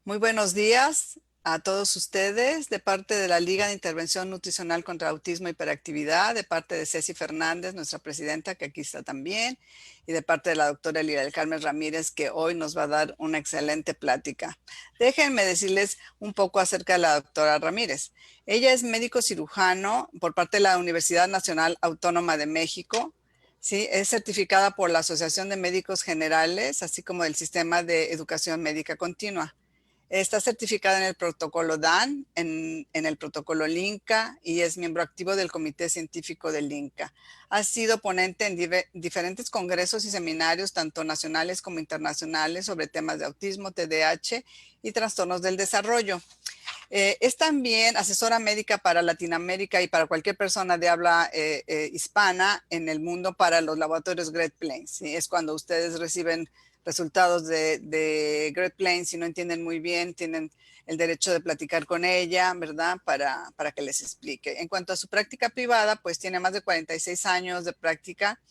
Muy buenos días a todos ustedes de parte de la Liga de Intervención Nutricional contra Autismo e Hiperactividad, de parte de Ceci Fernández, nuestra presidenta, que aquí está también, y de parte de la doctora Lilia del Carmen Ramírez, que hoy nos va a dar una excelente plática. Déjenme decirles un poco acerca de la doctora Ramírez. Ella es médico cirujano por parte de la Universidad Nacional Autónoma de México. Sí, es certificada por la Asociación de Médicos Generales, así como del Sistema de Educación Médica Continua. Está certificada en el protocolo DAN, en el protocolo LINCA y es miembro activo del Comité Científico del LINCA. Ha sido ponente en diferentes congresos y seminarios, tanto nacionales como internacionales, sobre temas de autismo, TDAH y trastornos del desarrollo. Es también asesora médica para Latinoamérica y para cualquier persona de habla hispana en el mundo para los laboratorios Great Plains. ¿Sí? Es cuando ustedes reciben resultados de Great Plains, si no entienden muy bien, tienen el derecho de platicar con ella, ¿verdad? Para que les explique. En cuanto a su práctica privada, pues tiene más de 46 años de práctica,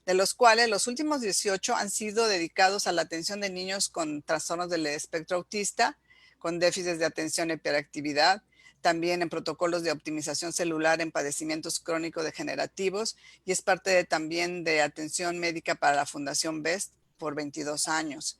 de los cuales los últimos 18 han sido dedicados a la atención de niños con trastornos del espectro autista, con déficits de atención e hiperactividad, también en protocolos de optimización celular en padecimientos crónico-degenerativos y es parte también de atención médica para la Fundación BEST por 22 años.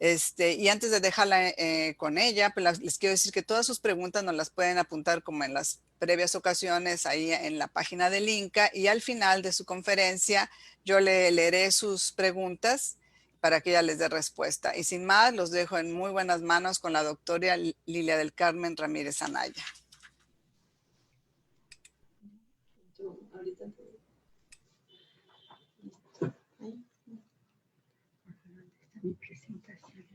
Y antes de dejarla con ella, pues les quiero decir que todas sus preguntas nos las pueden apuntar como en las previas ocasiones ahí en la página del Inca y al final de su conferencia yo le leeré sus preguntas para que ella les dé respuesta. Y sin más, los dejo en muy buenas manos con la doctora Lilia del Carmen Ramírez Anaya. Mi presentación.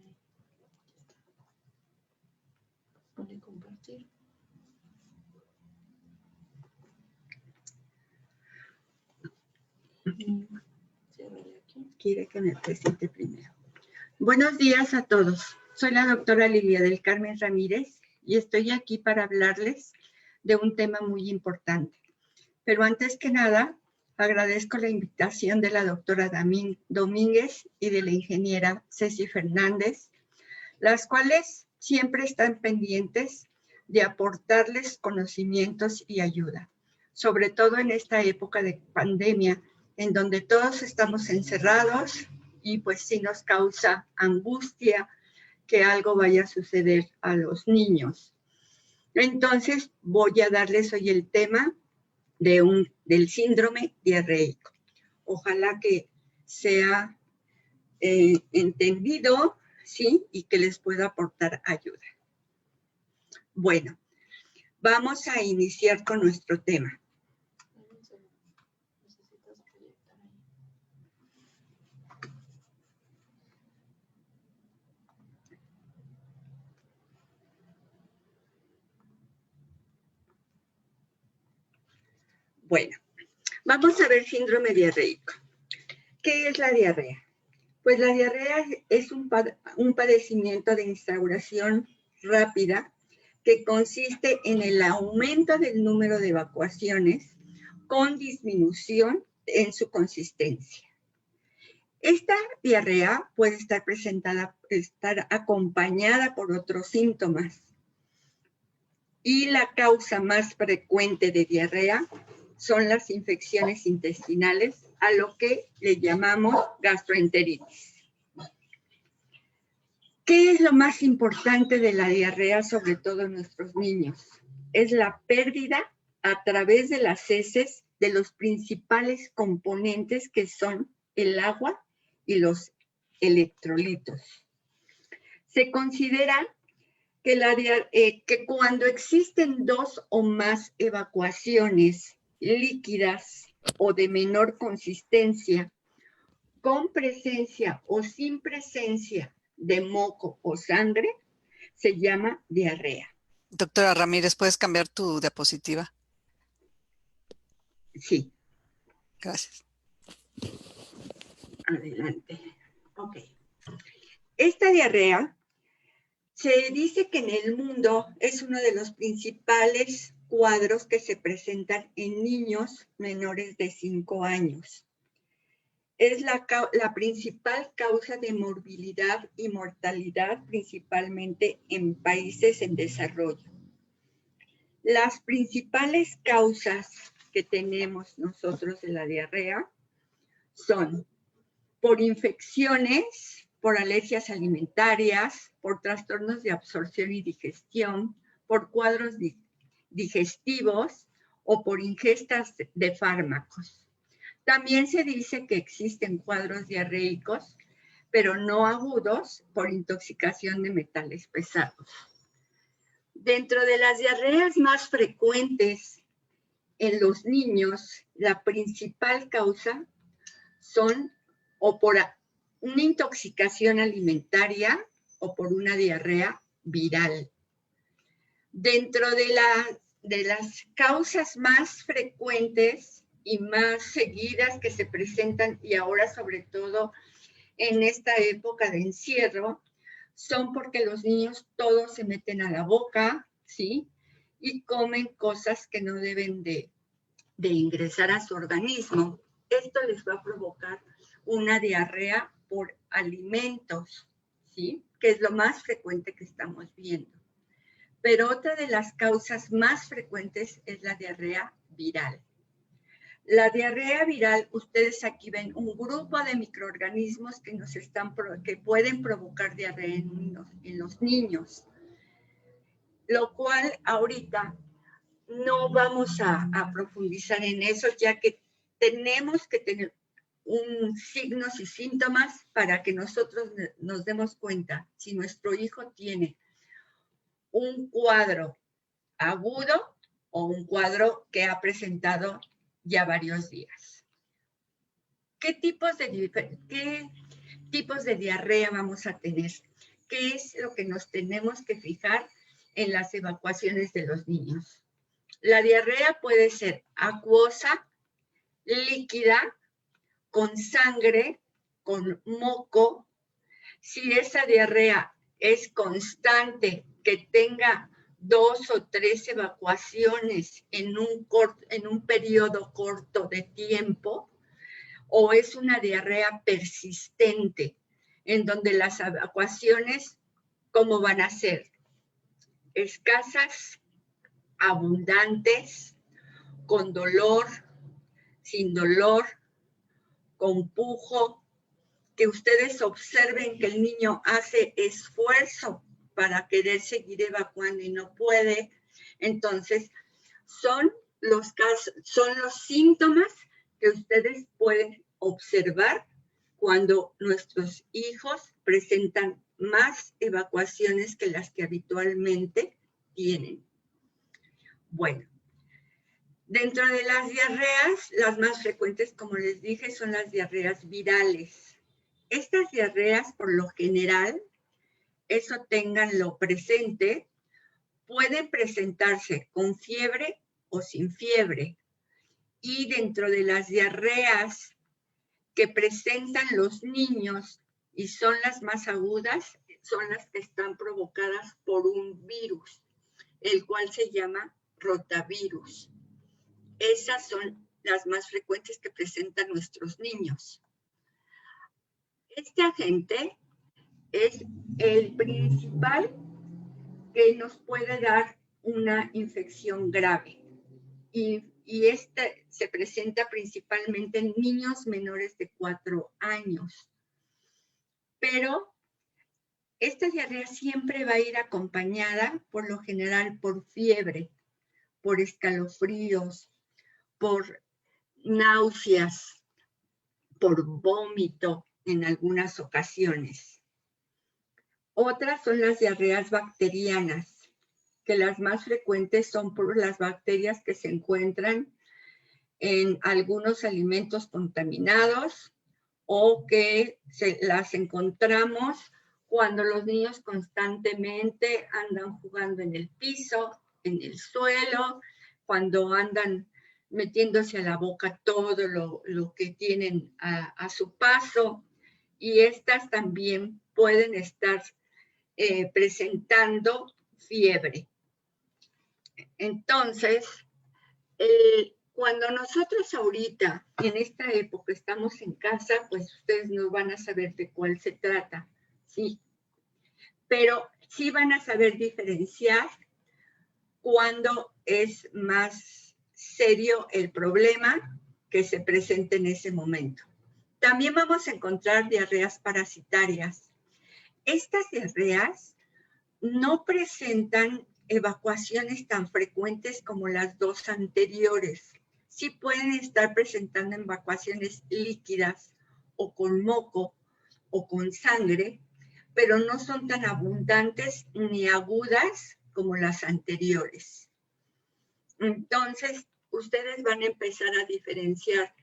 Pone compartir. Quiere que me presente primero. Buenos días a todos. Soy la doctora Lilia del Carmen Ramírez y estoy aquí para hablarles de un tema muy importante. Pero antes que nada, agradezco la invitación de la doctora Domínguez y de la ingeniera Ceci Fernández, las cuales siempre están pendientes de aportarles conocimientos y ayuda, sobre todo en esta época de pandemia, en donde todos estamos encerrados y pues sí nos causa angustia que algo vaya a suceder a los niños. Entonces voy a darles hoy el tema del síndrome diarreico. Ojalá que sea entendido, ¿sí? Y que les pueda aportar ayuda. Bueno, vamos a iniciar con nuestro tema. Bueno, vamos a ver síndrome diarreico. ¿Qué es la diarrea? Pues la diarrea es un padecimiento de instauración rápida que consiste en el aumento del número de evacuaciones con disminución en su consistencia. Esta diarrea puede estar acompañada por otros síntomas. Y la causa más frecuente de diarrea son las infecciones intestinales, a lo que le llamamos gastroenteritis. ¿Qué es lo más importante de la diarrea, sobre todo en nuestros niños? Es la pérdida a través de las heces de los principales componentes que son el agua y los electrolitos. Se considera que cuando existen dos o más evacuaciones líquidas o de menor consistencia, con presencia o sin presencia de moco o sangre, se llama diarrea. Doctora Ramírez, ¿puedes cambiar tu diapositiva? Sí. Gracias. Adelante. Ok. Esta diarrea se dice que en el mundo es uno de los principales cuadros que se presentan en niños menores de 5 años. es la principal causa de morbilidad y mortalidad, principalmente en países en desarrollo. Las principales causas que tenemos nosotros de la diarrea son por infecciones, por alergias alimentarias, por trastornos de absorción y digestión, por cuadros digestivos o por ingestas de fármacos. También se dice que existen cuadros diarreicos, pero no agudos, por intoxicación de metales pesados. Dentro de las diarreas más frecuentes en los niños, la principal causa son o por una intoxicación alimentaria o por una diarrea viral. Dentro de las causas más frecuentes y más seguidas que se presentan, y ahora sobre todo en esta época de encierro, son porque los niños todos se meten a la boca, ¿sí? Y comen cosas que no deben de ingresar a su organismo. Esto les va a provocar una diarrea por alimentos, ¿sí? Que es lo más frecuente que estamos viendo. Pero otra de las causas más frecuentes es la diarrea viral. La diarrea viral, ustedes aquí ven un grupo de microorganismos que pueden provocar diarrea en los niños, lo cual ahorita no vamos a profundizar en eso, ya que tenemos que tener signos y síntomas para que nosotros nos demos cuenta si nuestro hijo tiene un cuadro agudo o un cuadro que ha presentado ya varios días. ¿Qué tipos de diarrea vamos a tener? ¿Qué es lo que nos tenemos que fijar en las evacuaciones de los niños? La diarrea puede ser acuosa, líquida, con sangre, con moco. Si esa diarrea es constante, que tenga 2 o 3 evacuaciones en un periodo corto de tiempo, o es una diarrea persistente, en donde las evacuaciones, ¿cómo van a ser? Escasas, abundantes, con dolor, sin dolor, con pujo, que ustedes observen que el niño hace esfuerzo para querer seguir evacuando y no puede. Entonces, son los síntomas que ustedes pueden observar cuando nuestros hijos presentan más evacuaciones que las que habitualmente tienen. Bueno, dentro de las diarreas, las más frecuentes, como les dije, son las diarreas virales. Estas diarreas, por lo general, eso ténganlo presente, pueden presentarse con fiebre o sin fiebre. Y dentro de las diarreas que presentan los niños y son las más agudas, son las que están provocadas por un virus, el cual se llama rotavirus. Esas son las más frecuentes que presentan nuestros niños. Este agente es el principal que nos puede dar una infección grave. Y este se presenta principalmente en niños menores de 4 años. Pero esta diarrea siempre va a ir acompañada, por lo general, por fiebre, por escalofríos, por náuseas, por vómito en algunas ocasiones. Otras son las diarreas bacterianas, que las más frecuentes son por las bacterias que se encuentran en algunos alimentos contaminados o que las encontramos cuando los niños constantemente andan jugando en el piso, en el suelo, cuando andan metiéndose a la boca todo lo que tienen a su paso, y estas también pueden estar presentando fiebre. Entonces, Cuando nosotros ahorita, en esta época, estamos en casa, pues ustedes no van a saber de cuál se trata, sí. Pero sí van a saber diferenciar cuándo es más serio el problema que se presenta en ese momento. También vamos a encontrar diarreas parasitarias. Estas diarreas no presentan evacuaciones tan frecuentes como las dos anteriores. Sí pueden estar presentando evacuaciones líquidas o con moco o con sangre, pero no son tan abundantes ni agudas como las anteriores. Entonces, ustedes van a empezar a diferenciar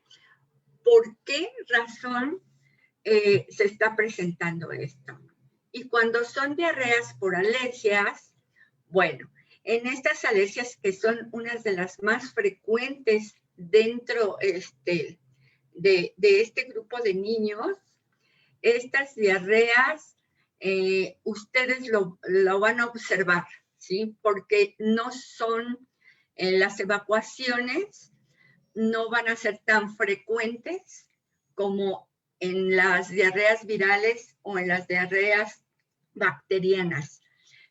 por qué razón se está presentando esto. Y cuando son diarreas por alergias, bueno, en estas alergias que son unas de las más frecuentes dentro de este grupo de niños, estas diarreas ustedes lo van a observar, ¿sí? Porque no son, las evacuaciones no van a ser tan frecuentes como en las diarreas virales o en las diarreas bacterianas.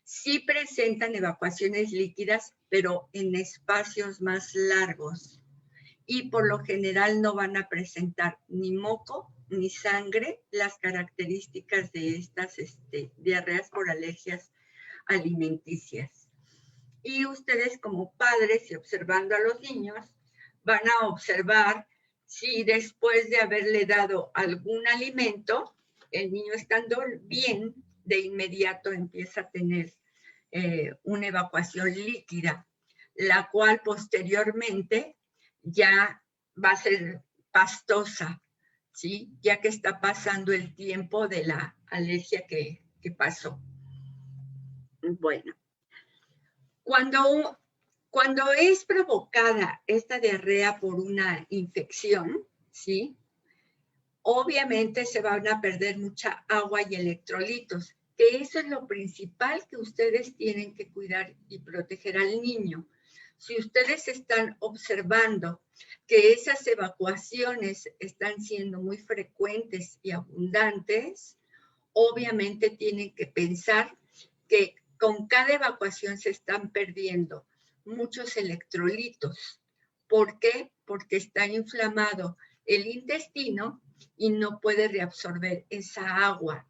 Sí presentan evacuaciones líquidas, pero en espacios más largos. Y por lo general no van a presentar ni moco ni sangre, las características de estas diarreas por alergias alimenticias. Y ustedes como padres y observando a los niños, van a observar si después de haberle dado algún alimento, el niño estando bien, de inmediato empieza a tener una evacuación líquida, la cual posteriormente ya va a ser pastosa, ¿sí? Ya que está pasando el tiempo de la alergia que pasó. Bueno, cuando es provocada esta diarrea por una infección, ¿sí? Obviamente se van a perder mucha agua y electrolitos, que eso es lo principal que ustedes tienen que cuidar y proteger al niño. Si ustedes están observando que esas evacuaciones están siendo muy frecuentes y abundantes, obviamente tienen que pensar que con cada evacuación se están perdiendo muchos electrolitos. ¿Por qué? Porque está inflamado el intestino y no puede reabsorber esa agua.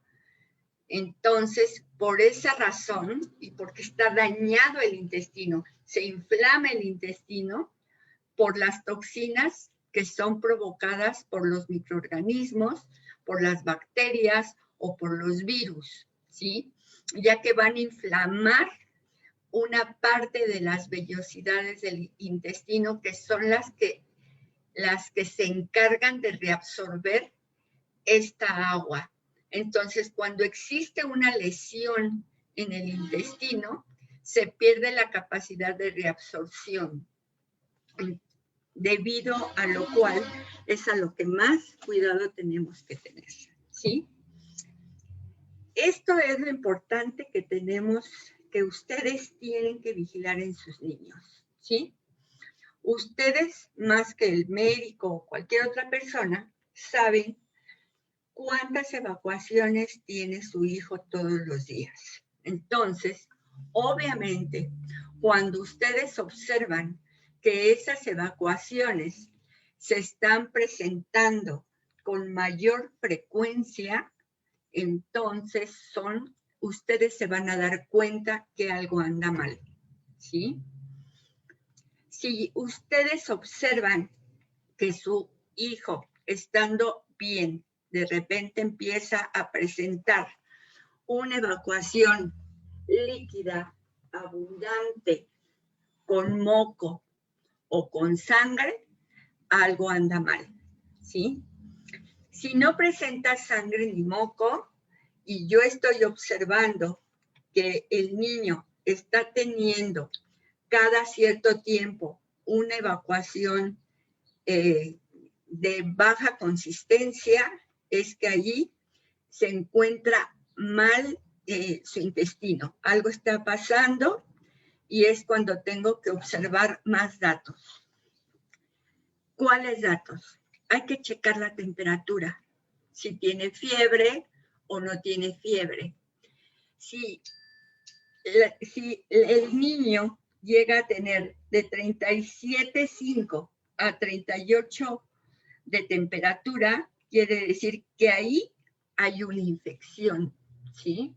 Entonces, por esa razón, y porque está dañado el intestino, se inflama el intestino por las toxinas que son provocadas por los microorganismos, por las bacterias o por los virus, ¿sí? Ya que van a inflamar una parte de las vellosidades del intestino, que son las que se encargan de reabsorber esta agua. Entonces, cuando existe una lesión en el intestino, se pierde la capacidad de reabsorción, debido a lo cual es a lo que más cuidado tenemos que tener, ¿sí? Esto es lo importante que tenemos, que ustedes tienen que vigilar en sus niños, ¿sí? Ustedes, más que el médico o cualquier otra persona, saben cuántas evacuaciones tiene su hijo todos los días. Entonces, obviamente, cuando ustedes observan que esas evacuaciones se están presentando con mayor frecuencia, entonces ustedes se van a dar cuenta que algo anda mal, ¿sí? Si ustedes observan que su hijo, estando bien, de repente empieza a presentar una evacuación líquida, abundante, con moco o con sangre, algo anda mal, ¿sí? Si no presenta sangre ni moco y yo estoy observando que el niño está teniendo cada cierto tiempo una evacuación de baja consistencia, es que allí se encuentra mal su intestino. Algo está pasando y es cuando tengo que observar más datos. ¿Cuáles datos? Hay que checar la temperatura, si tiene fiebre o no tiene fiebre. Si el niño llega a tener de 37,5 a 38 de temperatura, quiere decir que ahí hay una infección, ¿sí?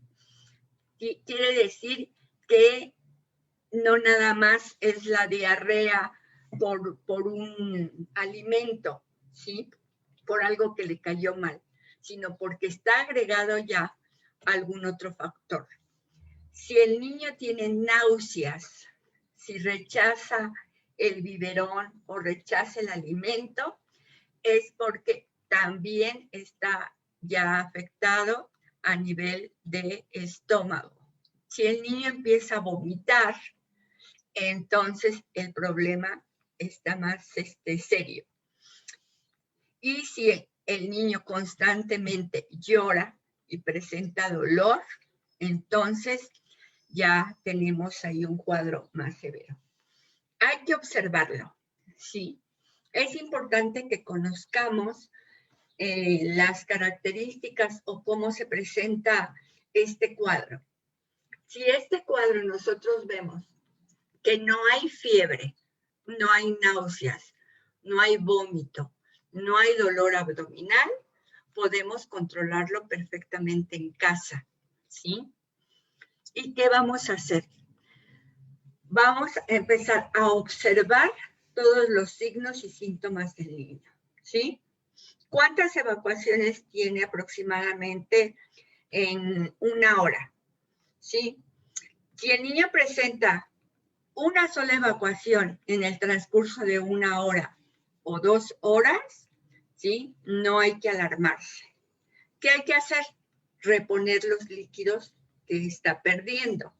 Quiere decir que no nada más es la diarrea por un alimento, ¿sí? Por algo que le cayó mal, sino porque está agregado ya algún otro factor. Si el niño tiene náuseas, si rechaza el biberón o rechaza el alimento, es porque también está ya afectado a nivel de estómago. Si el niño empieza a vomitar, entonces el problema está más serio. Y si el niño constantemente llora y presenta dolor, entonces ya tenemos ahí un cuadro más severo. Hay que observarlo, sí. Es importante que conozcamos las características o cómo se presenta este cuadro. Si este cuadro nosotros vemos que no hay fiebre, no hay náuseas, no hay vómito, no hay dolor abdominal, podemos controlarlo perfectamente en casa, ¿sí? ¿Y qué vamos a hacer? Vamos a empezar a observar todos los signos y síntomas del niño, ¿sí? ¿Cuántas evacuaciones tiene aproximadamente en una hora? ¿Sí? Si el niño presenta una sola evacuación en el transcurso de una hora o 2 horas, ¿sí? No hay que alarmarse. ¿Qué hay que hacer? Reponer los líquidos que está perdiendo.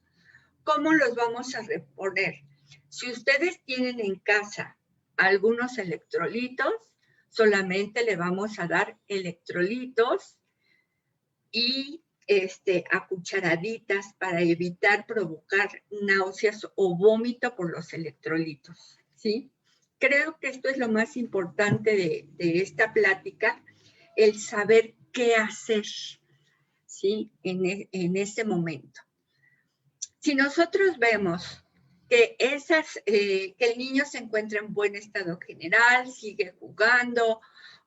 ¿Cómo los vamos a reponer? Si ustedes tienen en casa algunos electrolitos, solamente le vamos a dar electrolitos y a cucharaditas para evitar provocar náuseas o vómito por los electrolitos, ¿sí? Creo que esto es lo más importante de esta plática, el saber qué hacer, ¿sí? En ese momento. Si nosotros vemos que el niño se encuentra en buen estado general, sigue jugando,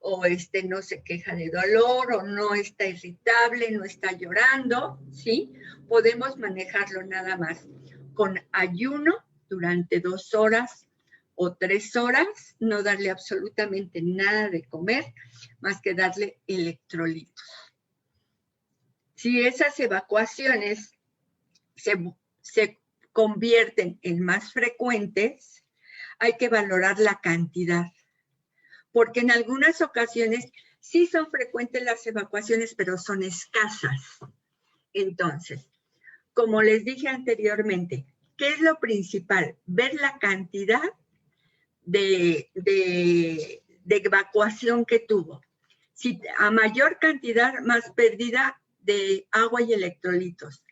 o no se queja de dolor, o no está irritable, no está llorando, ¿sí? Podemos manejarlo nada más con ayuno durante 2 horas o 3 horas, no darle absolutamente nada de comer, más que darle electrolitos. Si esas evacuaciones se convierten en más frecuentes, hay que valorar la cantidad, porque en algunas ocasiones sí son frecuentes las evacuaciones, pero son escasas. Entonces, como les dije anteriormente, ¿qué es lo principal? Ver la cantidad de evacuación que tuvo. Si a mayor cantidad, más pérdida de agua y electrolitos.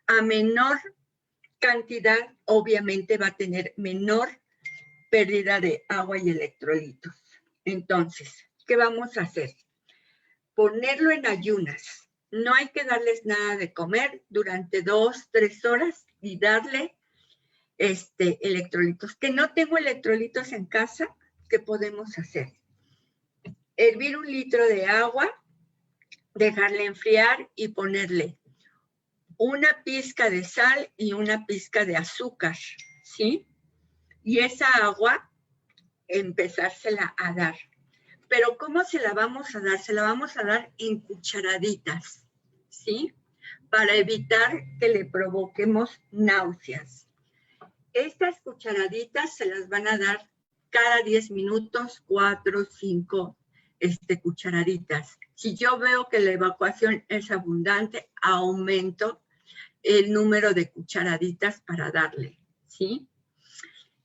A menor cantidad, obviamente va a tener menor pérdida de agua y electrolitos. Entonces, ¿qué vamos a hacer? Ponerlo en ayunas. No hay que darles nada de comer durante 2, 3 horas y darle electrolitos. Que no tengo electrolitos en casa, ¿qué podemos hacer? Hervir 1 litro de agua, dejarle enfriar y ponerle una pizca de sal y una pizca de azúcar, ¿sí? Y esa agua, empezársela a dar. Pero ¿cómo se la vamos a dar? Se la vamos a dar en cucharaditas, ¿sí? Para evitar que le provoquemos náuseas. Estas cucharaditas se las van a dar cada 10 minutos, 4, 5 cucharaditas. Si yo veo que la evacuación es abundante, aumento el número de cucharaditas para darle, ¿sí?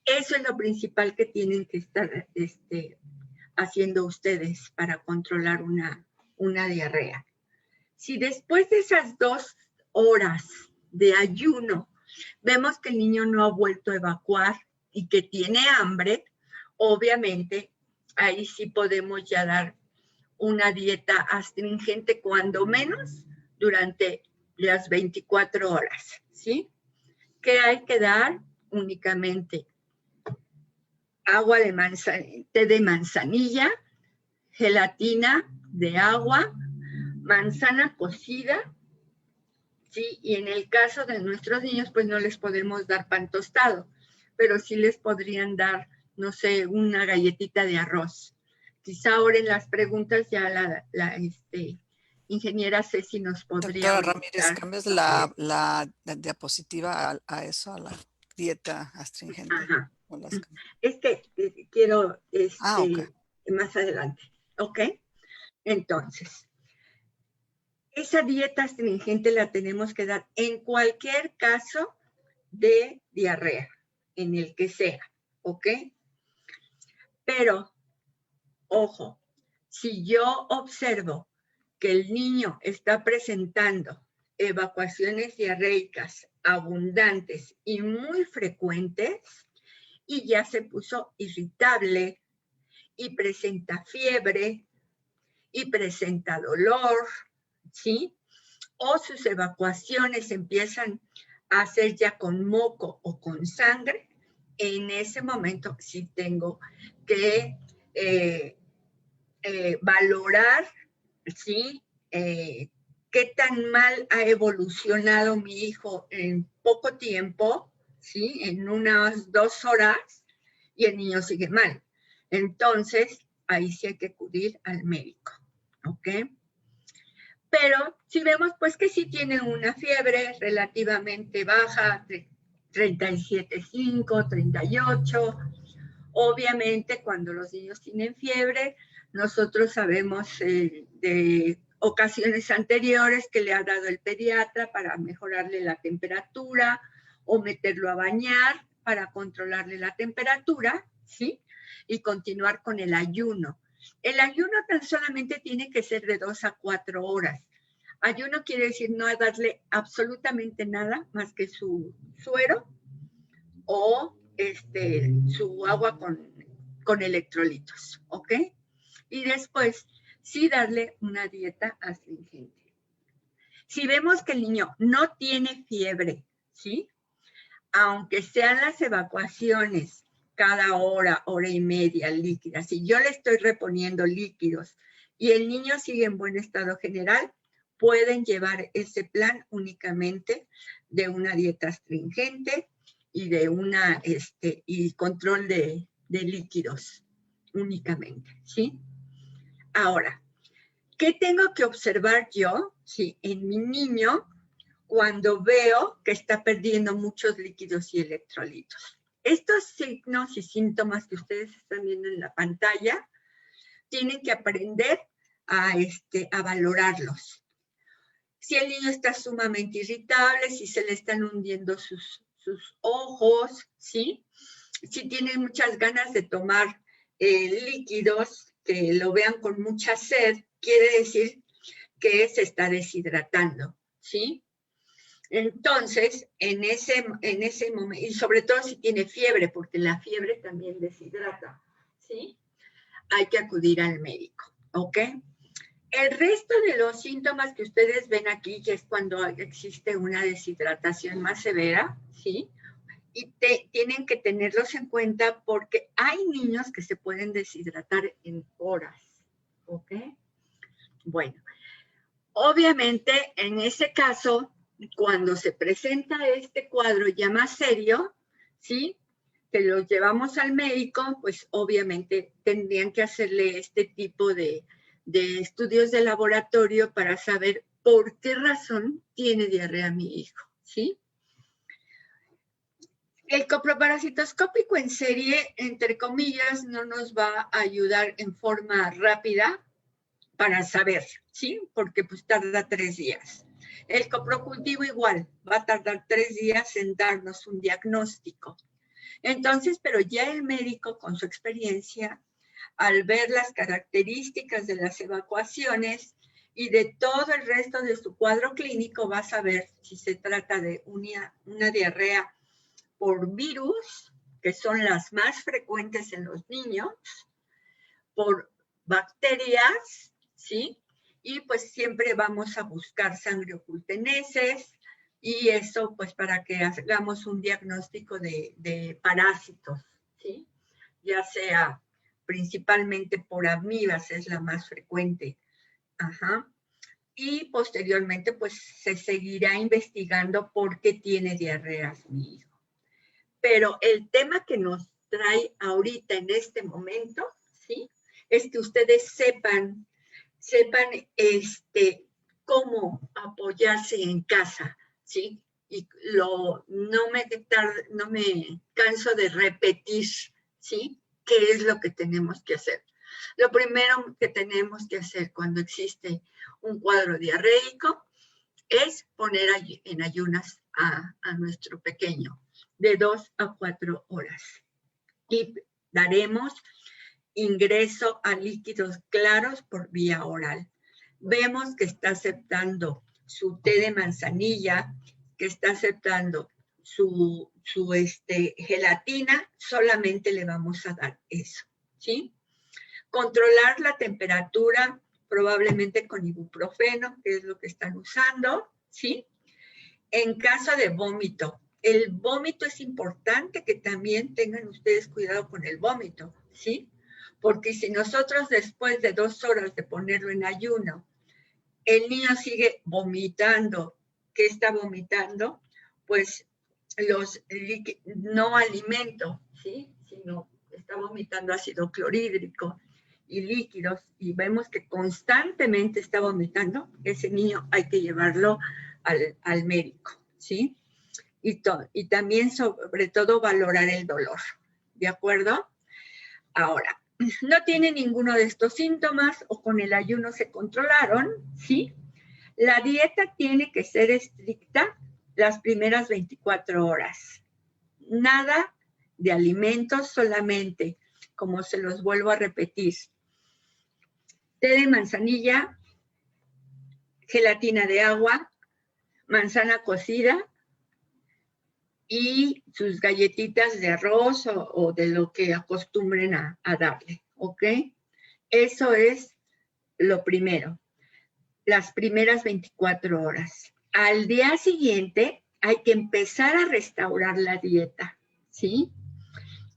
Eso es lo principal que tienen que estar haciendo ustedes para controlar una diarrea. Si después de esas 2 horas de ayuno vemos que el niño no ha vuelto a evacuar y que tiene hambre, obviamente ahí sí podemos ya dar una dieta astringente, cuando menos durante las 24 horas, ¿sí? Que hay que dar únicamente agua de manzanilla, té de manzanilla, gelatina de agua, manzana cocida, ¿sí? Y en el caso de nuestros niños, pues no les podemos dar pan tostado, pero sí les podrían dar, no sé, una galletita de arroz. Quizá ahora en las preguntas ya la ingeniera Ceci nos podría Doctora Ramírez, orientar. ¿cambias la diapositiva a eso, a la dieta astringente? Ajá. ¿O las Es que quiero ok. más adelante, ¿ok? Entonces, esa dieta astringente la tenemos que dar en cualquier caso de diarrea, en el que sea, ¿ok? Pero, ojo, si yo observo que el niño está presentando evacuaciones diarreicas abundantes y muy frecuentes y ya se puso irritable y presenta fiebre y presenta dolor, ¿sí? O sus evacuaciones empiezan a hacer ya con moco o con sangre, en ese momento sí tengo que valorar, ¿sí? Qué tan mal ha evolucionado mi hijo en poco tiempo, ¿sí? En unas 2 horas, y el niño sigue mal. Entonces, ahí sí hay que acudir al médico, ¿ok? Pero si vemos, pues que sí tiene una fiebre relativamente baja, 37,5, 38. Obviamente, cuando los niños tienen fiebre, nosotros sabemos de ocasiones anteriores que le ha dado el pediatra para mejorarle la temperatura o meterlo a bañar para controlarle la temperatura, ¿sí? Y continuar con el ayuno. El ayuno tan solamente tiene que ser de 2 a 4 horas. Ayuno quiere decir no darle absolutamente nada más que su suero o su agua con electrolitos, ¿ok? Y después, sí darle una dieta astringente. Si vemos que el niño no tiene fiebre, ¿sí? Aunque sean las evacuaciones cada hora, hora y media líquidas, si yo le estoy reponiendo líquidos y el niño sigue en buen estado general, pueden llevar ese plan únicamente de una dieta astringente y de y control de líquidos únicamente, ¿sí? Ahora, ¿qué tengo que observar yo, sí, en mi niño cuando veo que está perdiendo muchos líquidos y electrolitos? Estos signos y síntomas que ustedes están viendo en la pantalla tienen que aprender a valorarlos. Si el niño está sumamente irritable, si se le están hundiendo sus ojos, ¿sí? Si tiene muchas ganas de tomar líquidos, que lo vean con mucha sed, quiere decir que se está deshidratando, ¿sí? Entonces, en ese momento, y sobre todo si tiene fiebre, porque la fiebre también deshidrata, ¿sí? Hay que acudir al médico, ¿ok? El resto de los síntomas que ustedes ven aquí, que es cuando existe una deshidratación más severa, ¿sí? Y tienen que tenerlos en cuenta porque hay niños que se pueden deshidratar en horas, ¿ok? Bueno, obviamente en ese caso, cuando se presenta este cuadro ya más serio, ¿sí? Que los llevamos al médico, pues obviamente tendrían que hacerle este tipo de estudios de laboratorio para saber por qué razón tiene diarrea mi hijo, ¿sí? El coproparasitoscópico en serie, entre comillas, no nos va a ayudar en forma rápida para saber, ¿sí? Porque pues tarda 3 días. El coprocultivo igual, va a tardar 3 días en darnos un diagnóstico. Entonces, pero ya el médico con su experiencia, al ver las características de las evacuaciones y de todo el resto de su cuadro clínico, va a saber si se trata de una diarrea por virus, que son las más frecuentes en los niños, por bacterias, ¿sí? Y pues siempre vamos a buscar sangre oculta en heces, y eso pues para que hagamos un diagnóstico de parásitos, ¿sí? Ya sea principalmente por amibas, es la más frecuente. Ajá. Y posteriormente pues se seguirá investigando por qué tiene diarreas mi hijo. Pero el tema que nos trae ahorita en este momento, ¿sí? Es que ustedes sepan cómo apoyarse en casa, ¿sí? Y no me canso de repetir, ¿sí? ¿Qué es lo que tenemos que hacer? Lo primero que tenemos que hacer cuando existe un cuadro diarreico es poner en ayunas a nuestro pequeño de 2 a 4 horas. Y daremos ingreso a líquidos claros por vía oral. Vemos que está aceptando su té de manzanilla, que está aceptando su gelatina, solamente le vamos a dar eso, ¿sí? Controlar la temperatura, probablemente con ibuprofeno, que es lo que están usando, ¿sí? En caso de vómito, el vómito es importante que también tengan ustedes cuidado con el vómito, ¿sí? Porque si nosotros después de 2 horas de ponerlo en ayuno, el niño sigue vomitando, ¿qué está vomitando? Pues no alimento, ¿sí? Sino está vomitando ácido clorhídrico y líquidos, y vemos que constantemente está vomitando, ese niño hay que llevarlo al médico, ¿sí? Y también, sobre todo, valorar el dolor, ¿de acuerdo? Ahora, no tiene ninguno de estos síntomas o con el ayuno se controlaron, ¿sí? La dieta tiene que ser estricta las primeras 24 horas. Nada de alimentos, solamente, como se los vuelvo a repetir, té de manzanilla, gelatina de agua, manzana cocida y sus galletitas de arroz o de lo que acostumbren a darle, ¿ok? Eso es lo primero, las primeras 24 horas. Al día siguiente hay que empezar a restaurar la dieta, ¿sí?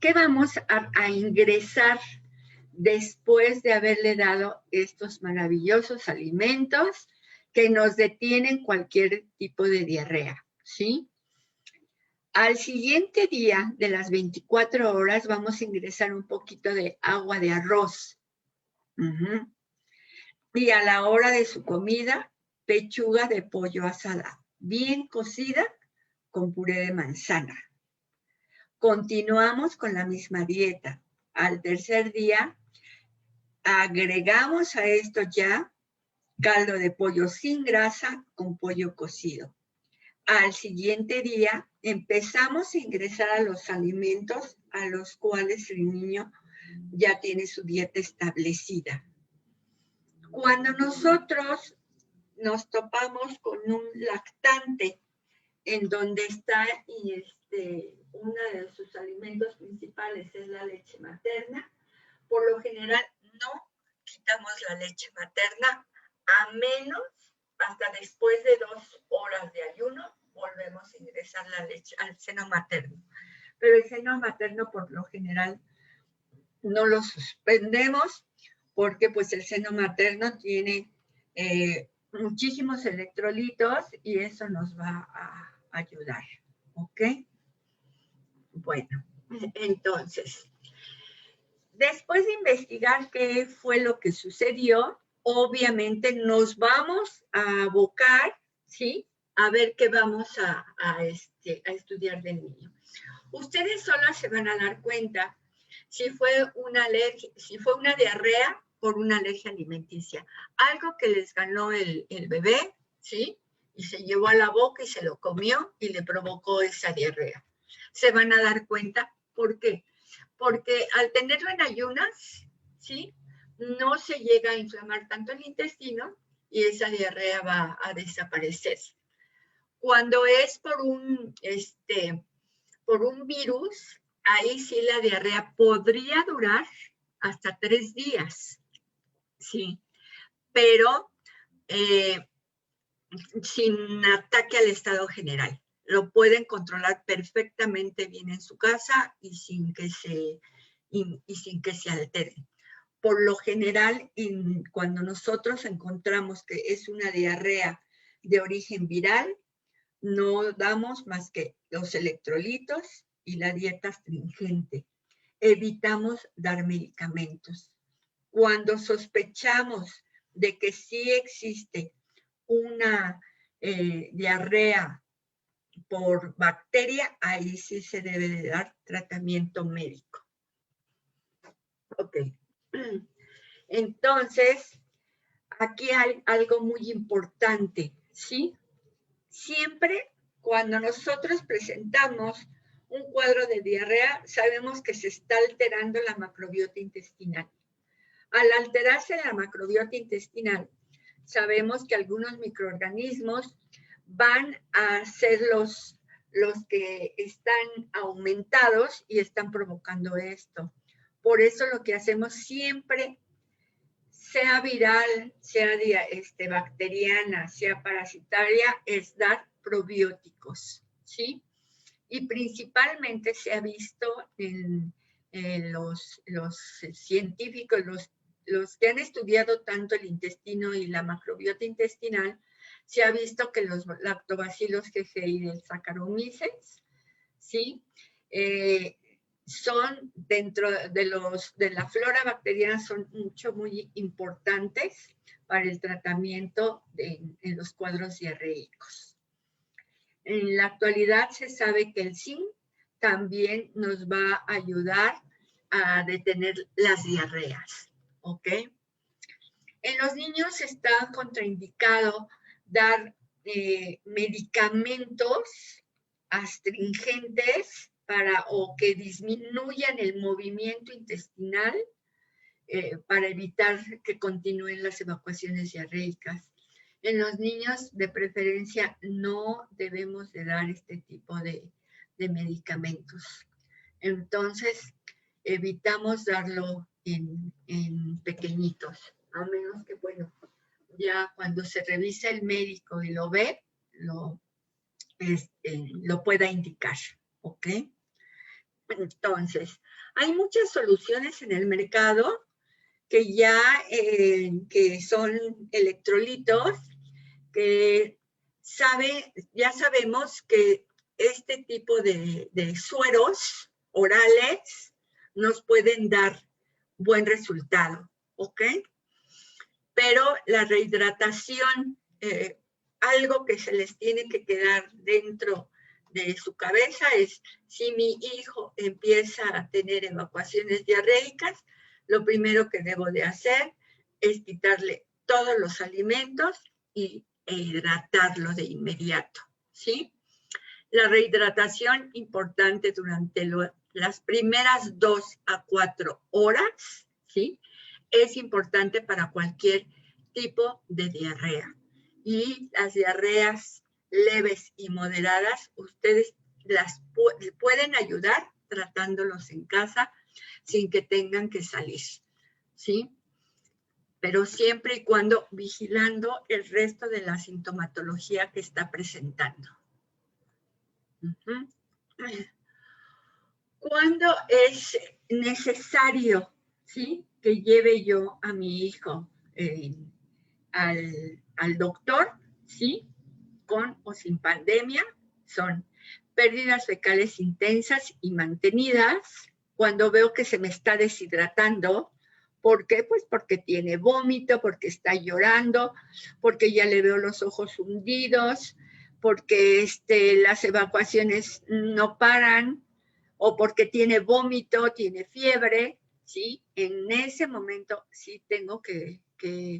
¿Qué vamos a ingresar después de haberle dado estos maravillosos alimentos que nos detienen cualquier tipo de diarrea, ¿sí? Al siguiente día de las 24 horas vamos a ingresar un poquito de agua de arroz. Y a la hora de su comida, pechuga de pollo asada, bien cocida con puré de manzana. Continuamos con la misma dieta. Al tercer día, agregamos a esto ya caldo de pollo sin grasa con pollo cocido. Al siguiente día, empezamos a ingresar a los alimentos a los cuales el niño ya tiene su dieta establecida. Cuando nosotros nos topamos con un lactante en donde está uno de sus alimentos principales es la leche materna, por lo general no quitamos la leche materna a menos hasta después de 2 horas de ayuno volvemos a ingresar la leche al seno materno. Pero el seno materno por lo general no lo suspendemos porque pues el seno materno tiene muchísimos electrolitos y eso nos va a ayudar, ¿ok? Bueno, entonces, después de investigar qué fue lo que sucedió, obviamente nos vamos a abocar, ¿sí? A ver qué vamos a estudiar del niño. Ustedes solas se van a dar cuenta si fue una alergia, si fue una diarrea por una alergia alimenticia. Algo que les ganó el bebé, ¿sí? Y se llevó a la boca y se lo comió y le provocó esa diarrea. Se van a dar cuenta. ¿Por qué? Porque al tenerlo en ayunas, ¿sí? No se llega a inflamar tanto el intestino y esa diarrea va a desaparecer. Cuando es por un virus, ahí sí la diarrea podría durar hasta 3 días, ¿sí? Pero sin ataque al estado general. Lo pueden controlar perfectamente bien en su casa y sin que se alteren. Por lo general, cuando nosotros encontramos que es una diarrea de origen viral, no damos más que los electrolitos y la dieta astringente. Evitamos dar medicamentos. Cuando sospechamos de que sí existe una diarrea por bacteria, ahí sí se debe de dar tratamiento médico. Ok. Entonces, aquí hay algo muy importante, ¿sí? Siempre cuando nosotros presentamos un cuadro de diarrea, sabemos que se está alterando la macrobiota intestinal. Al alterarse la macrobiota intestinal, sabemos que algunos microorganismos van a ser los que están aumentados y están provocando esto. Por eso lo que hacemos siempre, sea viral, sea bacteriana, sea parasitaria, es dar probióticos, ¿sí? Y principalmente se ha visto en los científicos, los que han estudiado tanto el intestino y la macrobiota intestinal, se ha visto que los lactobacilos GGI del Saccharomyces, ¿sí? Son dentro de la flora bacteriana, son muy importantes para el tratamiento en los cuadros diarreicos. En la actualidad se sabe que el zinc también nos va a ayudar a detener las diarreas, ¿ok? En los niños está contraindicado dar medicamentos astringentes o que disminuyan el movimiento intestinal para evitar que continúen las evacuaciones diarreicas. En los niños, de preferencia, no debemos de dar este tipo de medicamentos. Entonces, evitamos darlo en pequeñitos, a menos que, bueno, ya cuando se revisa el médico y lo ve, lo pueda indicar, ¿ok? Entonces, hay muchas soluciones en el mercado que ya que son electrolitos, que ya sabemos que este tipo de sueros orales nos pueden dar buen resultado, ¿ok? Pero la rehidratación, algo que se les tiene que quedar dentro de su cabeza es, si mi hijo empieza a tener evacuaciones diarreicas, lo primero que debo de hacer es quitarle todos los alimentos e hidratarlo de inmediato, ¿sí? La rehidratación importante durante las primeras 2 a 4 horas, ¿sí? Es importante para cualquier tipo de diarrea. Y las diarreas leves y moderadas, ustedes las pueden ayudar tratándolos en casa sin que tengan que salir, ¿sí? Pero siempre y cuando vigilando el resto de la sintomatología que está presentando. ¿Cuándo es necesario, ¿sí?, que lleve yo a mi hijo al doctor, ¿sí?, con o sin pandemia? Son pérdidas fecales intensas y mantenidas, cuando veo que se me está deshidratando. ¿Por qué? Pues porque tiene vómito, porque está llorando, porque ya le veo los ojos hundidos, porque las evacuaciones no paran, o porque tiene vómito, tiene fiebre, ¿sí? En ese momento sí tengo que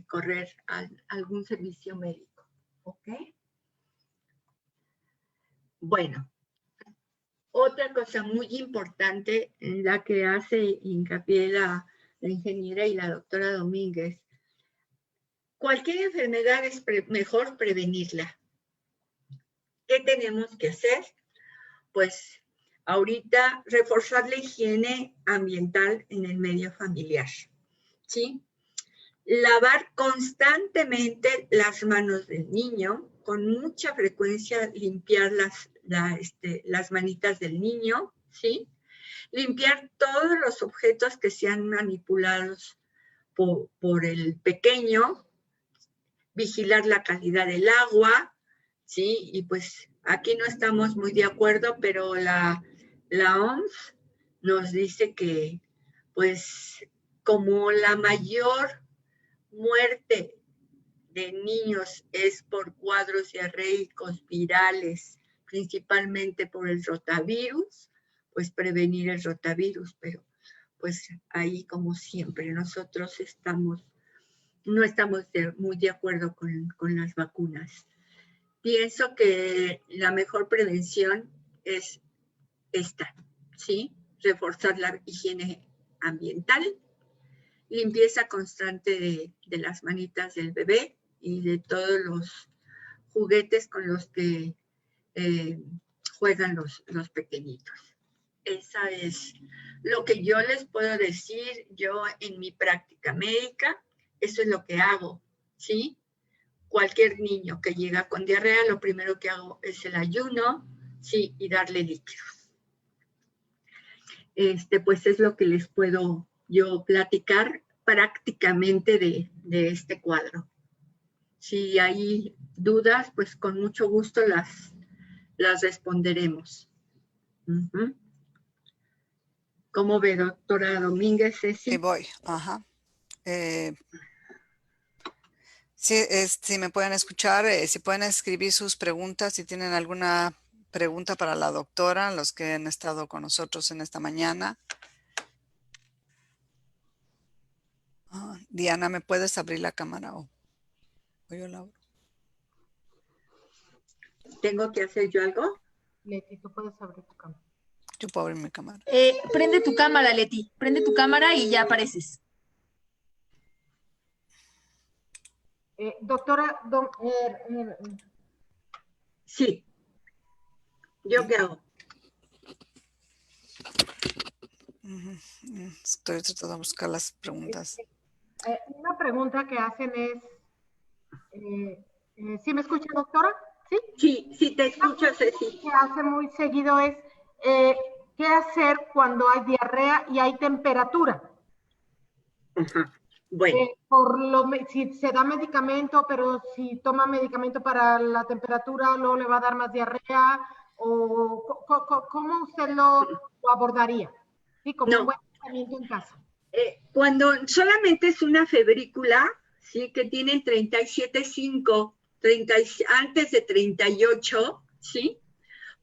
correr a algún servicio médico, ¿ok? Bueno, otra cosa muy importante en la que hace hincapié la ingeniera y la doctora Domínguez, cualquier enfermedad es mejor prevenirla. ¿Qué tenemos que hacer? Pues ahorita reforzar la higiene ambiental en el medio familiar, ¿sí? Lavar constantemente las manos del niño, con mucha frecuencia limpiar las manitas del niño, ¿sí? Limpiar todos los objetos que sean manipulados por el pequeño, vigilar la calidad del agua, ¿sí? Y pues aquí no estamos muy de acuerdo, pero la OMS nos dice que pues como la mayor muerte de niños es por cuadros diarreicos virales, principalmente por el rotavirus, pues prevenir el rotavirus, pero pues ahí como siempre nosotros no estamos muy de acuerdo con las vacunas. Pienso que la mejor prevención es esta, ¿sí? Reforzar la higiene ambiental, limpieza constante de las manitas del bebé y de todos los juguetes con los que juegan los pequeñitos. Esa es lo que yo les puedo decir yo en mi práctica médica. Eso es lo que hago, ¿sí? Cualquier niño que llega con diarrea, lo primero que hago es el ayuno, ¿sí? Y darle líquidos. Pues es lo que les puedo yo platicar prácticamente de este cuadro. Si hay dudas, pues con mucho gusto las responderemos. ¿Cómo ve, doctora Domínguez, Ceci? Sí, voy. Ajá. Sí, si me pueden escuchar, si pueden escribir sus preguntas, si tienen alguna pregunta para la doctora, los que han estado con nosotros en esta mañana. Diana, ¿me puedes abrir la cámara o yo la abro? ¿Tengo que hacer yo algo? Leti, tú puedes abrir tu cámara. Yo puedo abrir mi cámara. Prende tu cámara, Leti. Prende tu cámara y ya apareces. Doctora, sí. ¿Yo qué hago? Estoy tratando de buscar las preguntas. Una pregunta que hacen es, ¿sí me escucha, doctora? ¿Sí? Sí, te escucho, Ceci. Que hace muy seguido es, ¿qué hacer cuando hay diarrea y hay temperatura? Ajá. Bueno. Si se da medicamento, pero si toma medicamento para la temperatura, luego le va a dar más diarrea, o ¿cómo usted lo abordaría? Sí, como un buen tratamiento en casa. Cuando solamente es una febrícula, ¿sí? Que tienen 37.5, antes de 38, ¿sí?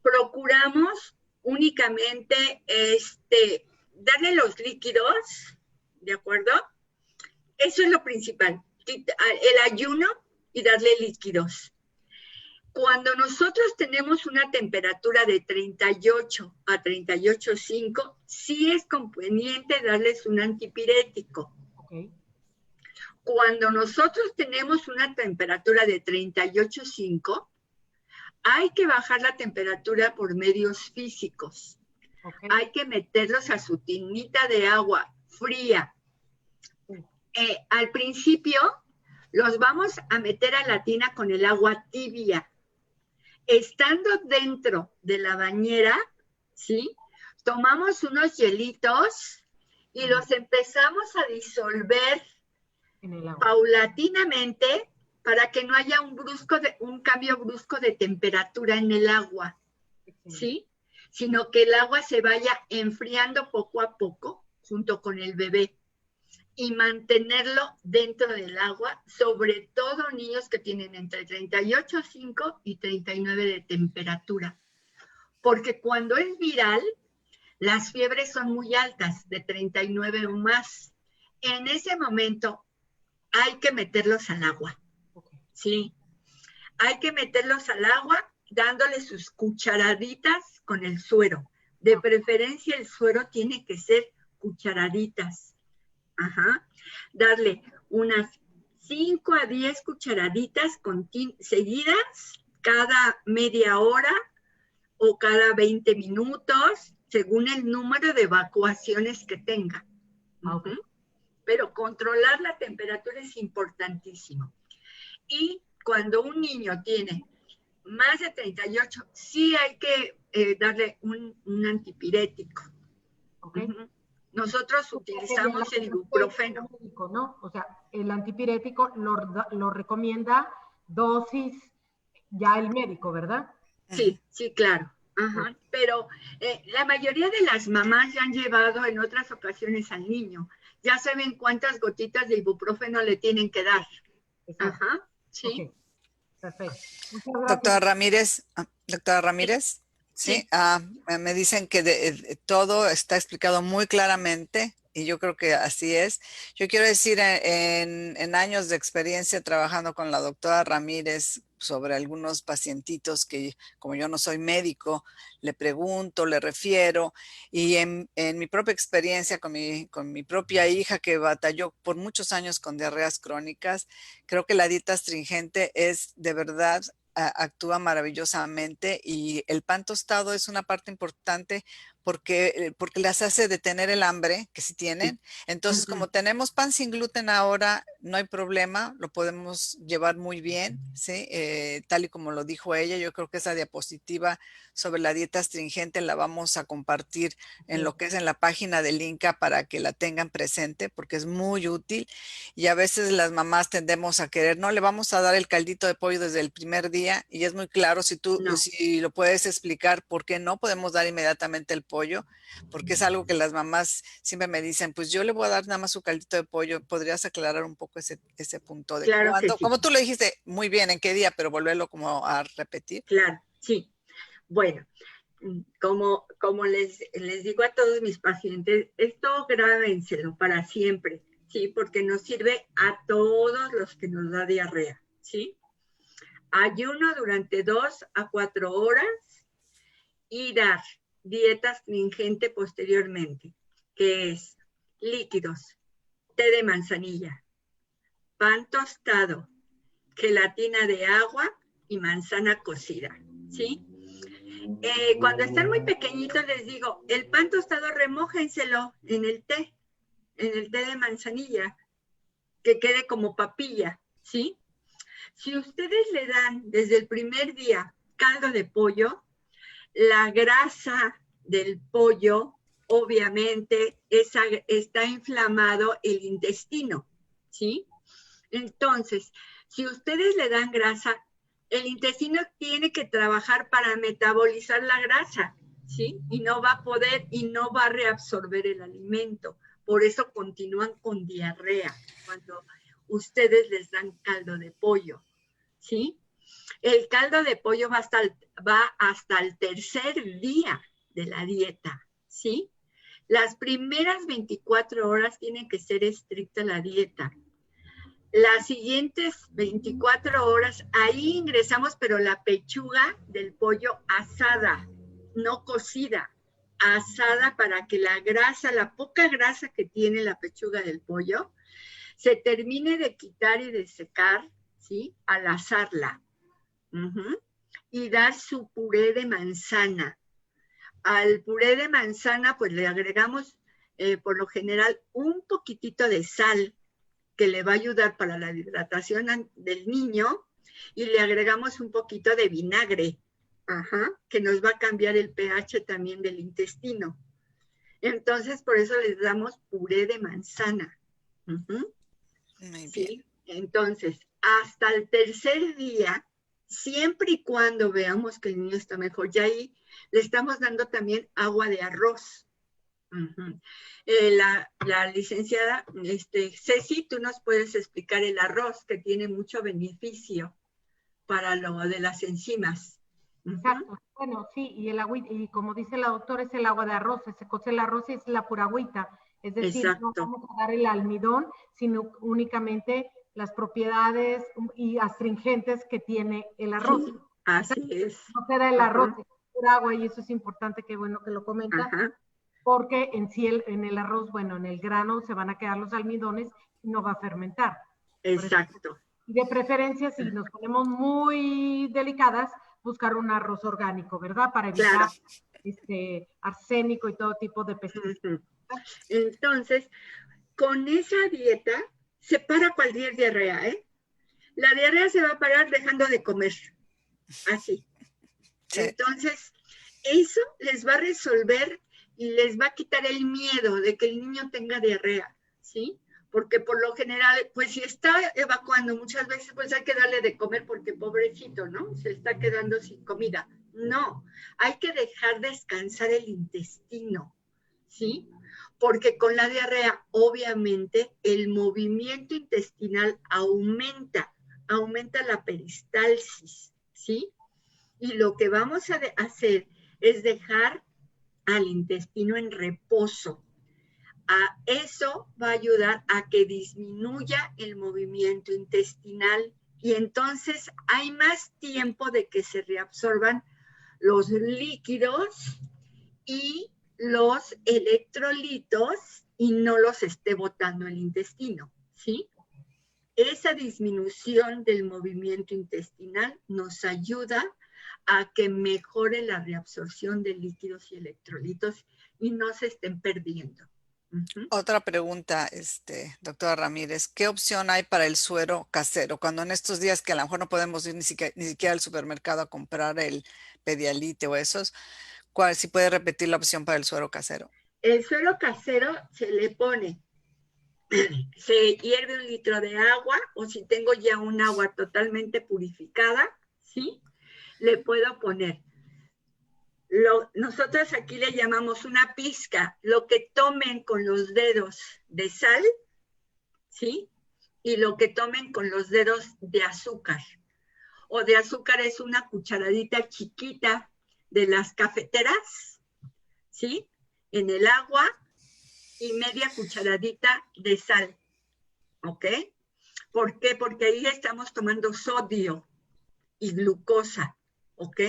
Procuramos únicamente darle los líquidos, ¿de acuerdo? Eso es lo principal, el ayuno y darle líquidos. Cuando nosotros tenemos una temperatura de 38 a 38.5, sí es conveniente darles un antipirético. Okay. Cuando nosotros tenemos una temperatura de 38.5, hay que bajar la temperatura por medios físicos. Okay. Hay que meterlos a su tinita de agua fría. Al principio los vamos a meter a la tina con el agua tibia. Estando dentro de la bañera, ¿sí? Tomamos unos hielitos y los empezamos a disolver paulatinamente para que no haya un cambio brusco de temperatura en el agua, ¿sí? Sino que el agua se vaya enfriando poco a poco junto con el bebé y mantenerlo dentro del agua, sobre todo niños que tienen entre 38.5 y 39 de temperatura. Porque cuando es viral, las fiebres son muy altas, de 39 o más. En ese momento hay que meterlos al agua, ¿sí? Hay que meterlos al agua dándole sus cucharaditas con el suero. De preferencia el suero tiene que ser cucharaditas. Ajá. Darle unas 5 a 10 cucharaditas seguidas cada media hora o cada 20 minutos, según el número de evacuaciones que tenga. Ok. Pero controlar la temperatura es importantísimo. Y cuando un niño tiene más de 38, sí hay que darle un antipirético. Ok. Nosotros utilizamos el ibuprofeno. Médico, ¿no? O sea, el antipirético lo recomienda dosis ya el médico, ¿verdad? Sí, sí, claro. Ajá. Pero la mayoría de las mamás ya han llevado en otras ocasiones al niño. Ya saben cuántas gotitas de ibuprofeno le tienen que dar. Exacto. Ajá, sí. Ok, perfecto. Muchas gracias. Doctora Ramírez, sí, Sí. me dicen que todo está explicado muy claramente y yo creo que así es. Yo quiero decir, en años de experiencia trabajando con la doctora Ramírez sobre algunos pacientitos que, como yo no soy médico, le pregunto, le refiero, y en mi propia experiencia con mi propia hija que batalló por muchos años con diarreas crónicas, creo que la dieta astringente es de verdad actúa maravillosamente y el pan tostado es una parte importante porque las hace detener el hambre que sí tienen. Entonces, como tenemos pan sin gluten ahora, no hay problema, lo podemos llevar muy bien, ¿sí? Tal y como lo dijo ella, yo creo que esa diapositiva sobre la dieta astringente la vamos a compartir en lo que es en la página del Inca para que la tengan presente porque es muy útil. Y a veces las mamás tendemos a querer, no, le vamos a dar el caldito de pollo desde el primer día y es muy claro si lo puedes explicar por qué no podemos dar inmediatamente el pollo, porque es algo que las mamás siempre me dicen, pues yo le voy a dar nada más su caldito de pollo, ¿podrías aclarar un poco ese punto de Claro que cuándo? sí. Como tú lo dijiste muy bien, ¿en qué día? Pero volverlo como a repetir. Claro, sí. Bueno, como les digo a todos mis pacientes, esto grábenselo para siempre, ¿sí? Porque nos sirve a todos los que nos da diarrea, ¿sí? Ayuno durante 2 a 4 horas y dar dieta astringente posteriormente, que es líquidos, té de manzanilla, pan tostado, gelatina de agua y manzana cocida, ¿sí? Cuando están muy pequeñitos les digo, el pan tostado remójenselo en el té de manzanilla, que quede como papilla, ¿sí? Si ustedes le dan desde el primer día caldo de pollo, la grasa del pollo, obviamente, está inflamado el intestino, ¿sí? Entonces, si ustedes le dan grasa, el intestino tiene que trabajar para metabolizar la grasa, ¿sí? Y no va a poder y no va a reabsorber el alimento. Por eso continúan con diarrea cuando ustedes les dan caldo de pollo, ¿sí? El caldo de pollo va hasta el tercer día de la dieta, ¿sí? Las primeras 24 horas tiene que ser estricta la dieta. Las siguientes 24 horas, ahí ingresamos, pero la pechuga del pollo asada, no cocida, asada para que la grasa, la poca grasa que tiene la pechuga del pollo, se termine de quitar y de secar, ¿sí? Al asarla. Y dar su puré de manzana. Al puré de manzana, pues le agregamos, por lo general, un poquitito de sal, que le va a ayudar para la hidratación del niño, y le agregamos un poquito de vinagre, que nos va a cambiar el pH también del intestino. Entonces, por eso les damos puré de manzana. Muy ¿sí? bien. Entonces, hasta el tercer día, siempre y cuando veamos que el niño está mejor, ya ahí le estamos dando también agua de arroz. La licenciada Ceci, tú nos puedes explicar el arroz, que tiene mucho beneficio para lo de las enzimas. Exacto. Bueno, sí, y el agua, y como dice la doctora, es el agua de arroz, se cose el arroz y es la pura agüita. Es decir, Exacto. no vamos a dar el almidón, sino únicamente las propiedades y astringentes que tiene el arroz. Sí, así es. No se da el arroz, es pura agua, y eso es importante, que bueno que lo comenta, porque en sí en el arroz, bueno, en el grano se van a quedar los almidones y no va a fermentar. Exacto. Y de preferencia, si nos ponemos muy delicadas, buscar un arroz orgánico, ¿verdad? Para evitar arsénico y todo tipo de pesticidas. Entonces, con esa dieta se para cualquier diarrea, ¿eh? La diarrea se va a parar dejando de comer, así. Sí. Entonces, eso les va a resolver y les va a quitar el miedo de que el niño tenga diarrea, ¿sí? Porque por lo general, pues si está evacuando muchas veces, pues hay que darle de comer porque pobrecito, ¿no? Se está quedando sin comida. No, hay que dejar descansar el intestino, ¿sí? Porque con la diarrea, obviamente, el movimiento intestinal aumenta la peristalsis, ¿sí? Y lo que vamos a hacer es dejar al intestino en reposo. Eso va a ayudar a que disminuya el movimiento intestinal y entonces hay más tiempo de que se reabsorban los líquidos y los electrolitos y no los esté botando el intestino, ¿sí? Esa disminución del movimiento intestinal nos ayuda a que mejore la reabsorción de líquidos y electrolitos y no se estén perdiendo. Otra pregunta, doctora Ramírez, ¿qué opción hay para el suero casero? Cuando en estos días que a lo mejor no podemos ir ni siquiera al supermercado a comprar el Pedialite o esos, si puede repetir la opción para el suero casero? El suero casero se le pone, se hierve 1 litro de agua, o si tengo ya un agua totalmente purificada, ¿sí? Le puedo poner, nosotros aquí le llamamos una pizca, lo que tomen con los dedos de sal, ¿sí? Y lo que tomen con los dedos de azúcar. O de azúcar es una cucharadita chiquita de las cafeteras, ¿sí? En el agua y media cucharadita de sal, ¿ok? ¿Por qué? Porque ahí estamos tomando sodio y glucosa, ¿ok?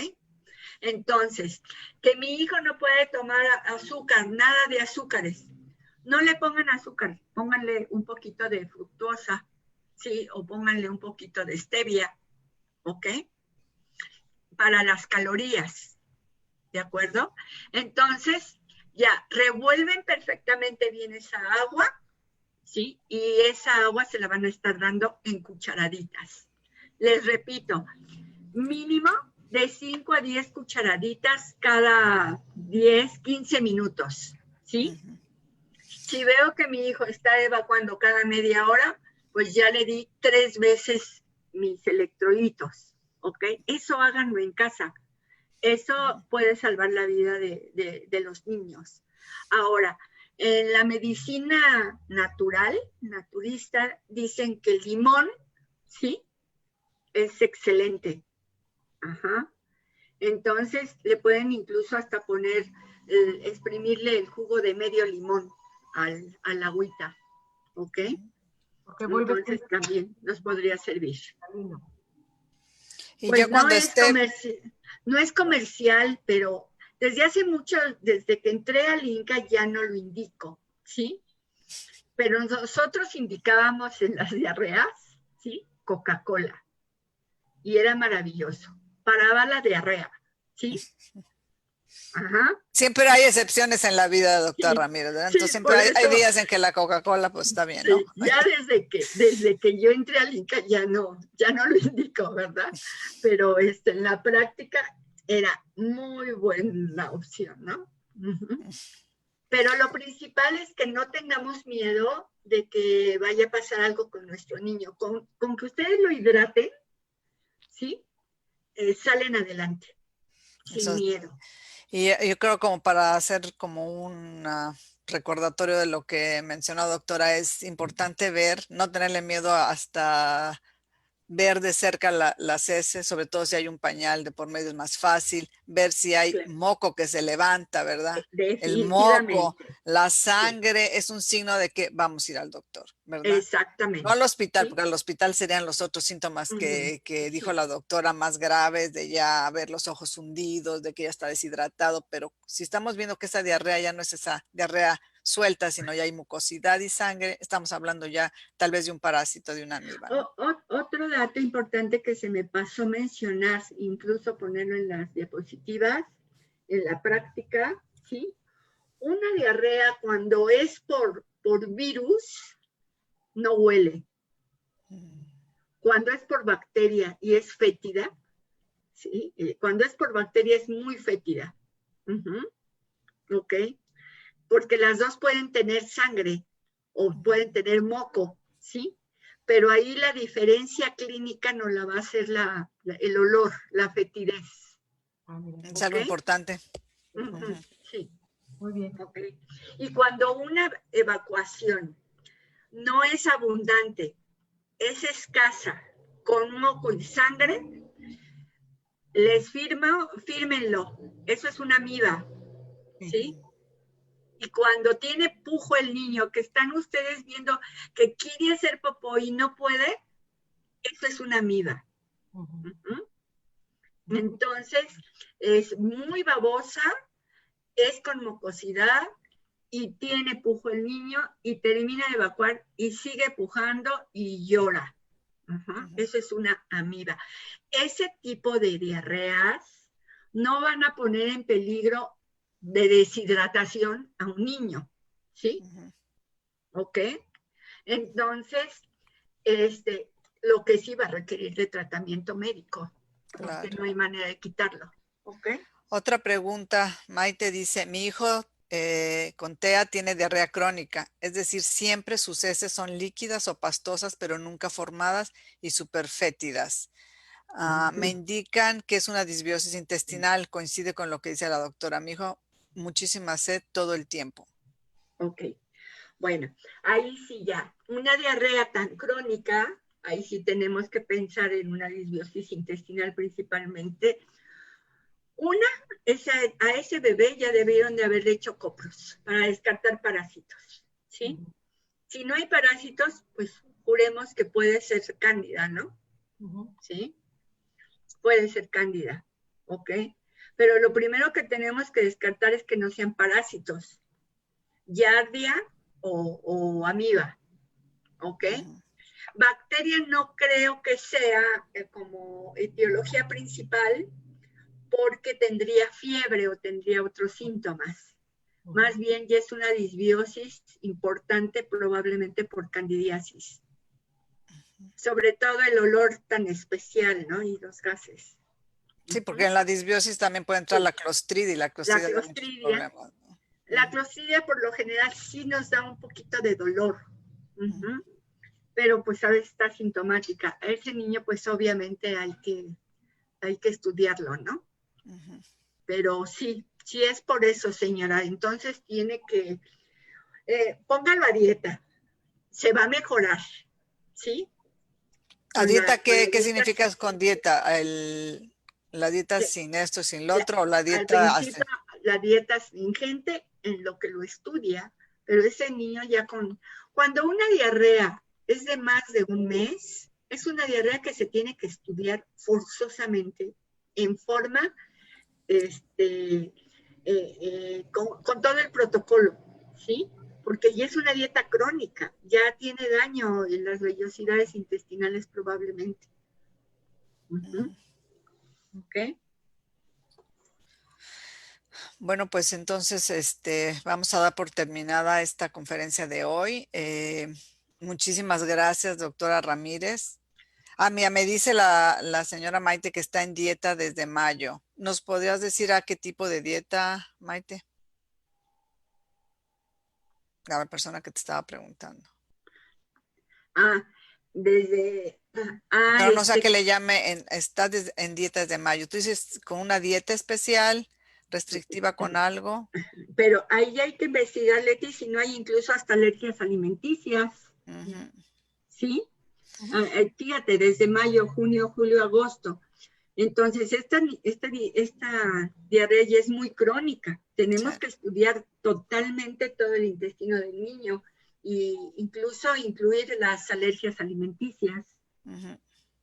Entonces, que mi hijo no puede tomar azúcar, nada de azúcares. No le pongan azúcar, pónganle un poquito de fructosa, ¿sí? O pónganle un poquito de stevia, ¿ok? Para las calorías, ¿de acuerdo? Entonces, ya, revuelven perfectamente bien esa agua, ¿sí? Y esa agua se la van a estar dando en cucharaditas. Les repito, mínimo de 5 a 10 cucharaditas cada 10, 15 minutos, ¿sí? Si veo que mi hijo está evacuando cada media hora, pues ya le di 3 veces mis electrolitos, ¿ok? Eso háganlo en casa. Eso puede salvar la vida de los niños. Ahora, en la medicina natural, naturista, dicen que el limón, ¿sí? Es excelente. Ajá. Entonces, le pueden incluso hasta poner, exprimirle el jugo de medio limón al agüita, ¿ok? Entonces también nos podría servir. Y pues ya cuando no es comercial, pero desde hace mucho, desde que entré al Inca ya no lo indico, ¿sí? Pero nosotros indicábamos en las diarreas, ¿sí? Coca-Cola. Y era maravilloso. Paraba la diarrea, ¿sí? Ajá. Siempre hay excepciones en la vida, doctora Ramírez, ¿verdad? Entonces siempre hay días en que la Coca-Cola pues está bien, ¿no? Ya desde que yo entré al Inca ya no lo indico, ¿verdad? Pero en la práctica era muy buena opción, ¿no? Pero lo principal es que no tengamos miedo de que vaya a pasar algo con nuestro niño. Con que ustedes lo hidraten, ¿sí? Salen adelante, sin miedo. Y yo creo como para hacer como un recordatorio de lo que mencionó doctora, es importante ver, no tenerle miedo hasta ver de cerca las heces, sobre todo si hay un pañal de por medio es más fácil, ver si hay moco que se levanta, ¿verdad? El moco, la sangre es un signo de que vamos a ir al doctor, ¿verdad? Exactamente. No al hospital, porque al hospital serían los otros síntomas que dijo la doctora más graves, de ya ver los ojos hundidos, de que ya está deshidratado, pero si estamos viendo que esa diarrea ya no es esa diarrea suelta, sino ya hay mucosidad y sangre, estamos hablando ya tal vez de un parásito, de una amiba, ¿no? Otro dato importante que se me pasó mencionar, incluso ponerlo en las diapositivas, en la práctica, ¿sí? Una diarrea cuando es por virus, no huele. Cuando es por bacteria y es fétida, ¿sí? Cuando es por bacteria es muy fétida. ¿Ok? Porque las dos pueden tener sangre o pueden tener moco, ¿sí? Pero ahí la diferencia clínica no la va a hacer el olor, la fetidez. Es algo importante. Sí. Muy bien. ¿Ok? Y cuando una evacuación no es abundante, es escasa, con moco y sangre, fírmenlo. Eso es una amiba, ¿sí? Y cuando tiene pujo el niño, que están ustedes viendo que quiere hacer popó y no puede, eso es una amiba. Entonces, es muy babosa, es con mucosidad y tiene pujo el niño y termina de evacuar y sigue pujando y llora. Eso es una amiba. Ese tipo de diarreas no van a poner en peligro de deshidratación a un niño, ¿sí? ¿Ok? Entonces, lo que sí va a requerir de tratamiento médico, porque no hay manera de quitarlo, ¿ok? Otra pregunta, Maite dice, mi hijo con TEA tiene diarrea crónica, es decir, siempre sus heces son líquidas o pastosas, pero nunca formadas y superfétidas. Me indican que es una disbiosis intestinal, coincide con lo que dice la doctora. Mi hijo, muchísima sed todo el tiempo. Ok, bueno, ahí sí ya, una diarrea tan crónica, ahí sí tenemos que pensar en una disbiosis intestinal principalmente. A ese bebé ya debieron de haberle hecho copros para descartar parásitos, ¿sí? Si no hay parásitos, pues juremos que puede ser cándida, ¿no? ¿Sí? Puede ser cándida, ¿ok? Pero lo primero que tenemos que descartar es que no sean parásitos, giardia o amiba, ¿ok? Bacteria no creo que sea como etiología principal porque tendría fiebre o tendría otros síntomas. Más bien ya es una disbiosis importante probablemente por candidiasis. Sobre todo el olor tan especial, ¿no? Y los gases. Sí, porque en la disbiosis también puede entrar la clostridia y la clostridia da muchos problemas, ¿no? La clostridia por lo general sí nos da un poquito de dolor, pero pues a veces está sintomática. A ese niño pues obviamente hay que estudiarlo, ¿no? Pero sí es por eso, señora. Entonces tiene que, póngalo a dieta, se va a mejorar, ¿sí? ¿A dieta qué significa con dieta? ¿La dieta sin esto, sin lo otro o la Al dieta principio la dieta es ingente en lo que lo estudia, pero ese niño ya cuando una diarrea es de más de un mes, es una diarrea que se tiene que estudiar forzosamente en forma, con todo el protocolo, ¿sí? Porque ya es una dieta crónica, ya tiene daño en las vellosidades intestinales probablemente. ¿Ok? Bueno, pues entonces vamos a dar por terminada esta conferencia de hoy. Muchísimas gracias, doctora Ramírez. Mira, me dice la señora Maite que está en dieta desde mayo. ¿Nos podrías decir a qué tipo de dieta, Maite? La persona que te estaba preguntando. Pero no sé qué le llame, está en dieta desde mayo. Tú dices con una dieta especial, restrictiva con algo. Pero ahí hay que investigar, Leti, si no hay incluso hasta alergias alimenticias. ¿Sí? Fíjate, desde mayo, junio, julio, agosto. Entonces, esta diarrea ya es muy crónica. Tenemos que estudiar totalmente todo el intestino del niño e incluso incluir las alergias alimenticias.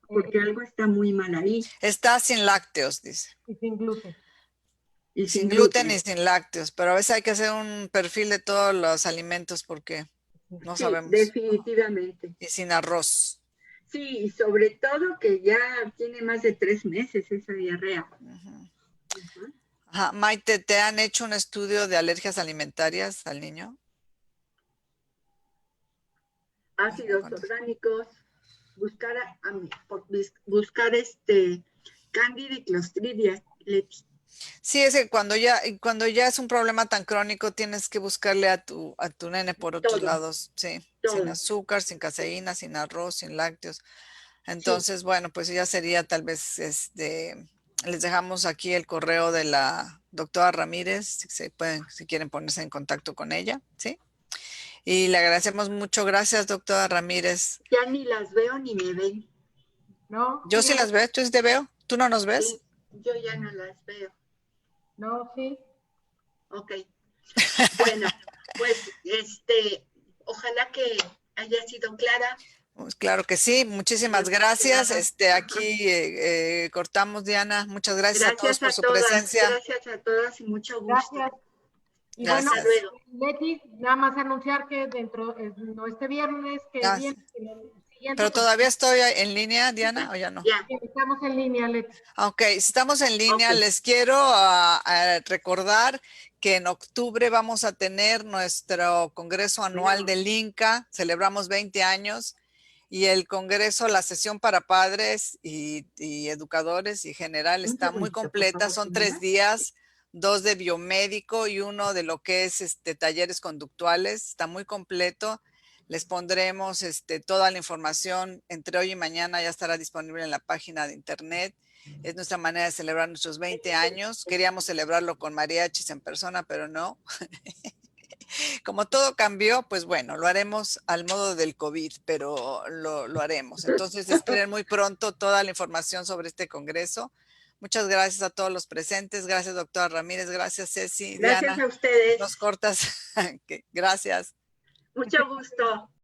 Porque algo está muy mal ahí. Está sin lácteos, dice. Y sin gluten. Y sin gluten y sin lácteos, pero a veces hay que hacer un perfil de todos los alimentos porque no sabemos. Definitivamente. Y sin arroz. Sí, y sobre todo que ya tiene más de 3 meses esa diarrea. Ajá. Maite, ¿te han hecho un estudio de alergias alimentarias al niño? Ácidos orgánicos, buscar, buscar Candida y Clostridia, Leti. Sí, es que cuando ya es un problema tan crónico, tienes que buscarle a tu nene por otros Todo, lados, sí, sin todo. azúcar, sin caseína, sin arroz, sin lácteos. Sí, Entonces, bueno, pues ya sería tal vez, les dejamos aquí el correo de la doctora Ramírez, si quieren ponerse en contacto con ella, ¿sí? Y le agradecemos mucho. Gracias, doctora Ramírez. ya ni las veo ni me ven. ¿No? Yo sí las veo, ¿tú sí te veo? ¿Tú no nos ves? Sí, yo ya no las veo. No, sí. Ok. Bueno, pues ojalá que haya sido clara. Pues claro que sí, muchísimas Nuestra gracias. llamada. Aquí cortamos, Diana. Muchas gracias a todos Gracias por a su todas, presencia. gracias a todas y mucho gusto. Gracias. Y bueno, Hasta Gracias. luego. Leti, nada más anunciar que no este viernes, que Ah, viene, sino el siguiente, pero pues todavía estoy en línea, Diana, o ya no. Ya, estamos en línea, Leti. Ok, si estamos en línea, ok. les quiero recordar que en octubre vamos a tener nuestro Congreso Anual del INCA, celebramos 20 años, y el Congreso, la sesión para padres y educadores y general está muy completa, son 3 días, 2 de biomédico y 1 de lo que es talleres conductuales, está muy completo. Les pondremos toda la información entre hoy y mañana, ya estará disponible en la página de internet. Es nuestra manera de celebrar nuestros 20 años. Queríamos celebrarlo con mariachis en persona, pero no. Como todo cambió, pues bueno, lo haremos al modo del COVID, pero lo haremos. Entonces, esperen muy pronto toda la información sobre este congreso. Muchas gracias a todos los presentes. Gracias, doctora Ramírez. Gracias, Ceci. Gracias Diana, a ustedes. nos cortas. Gracias. Mucho gusto.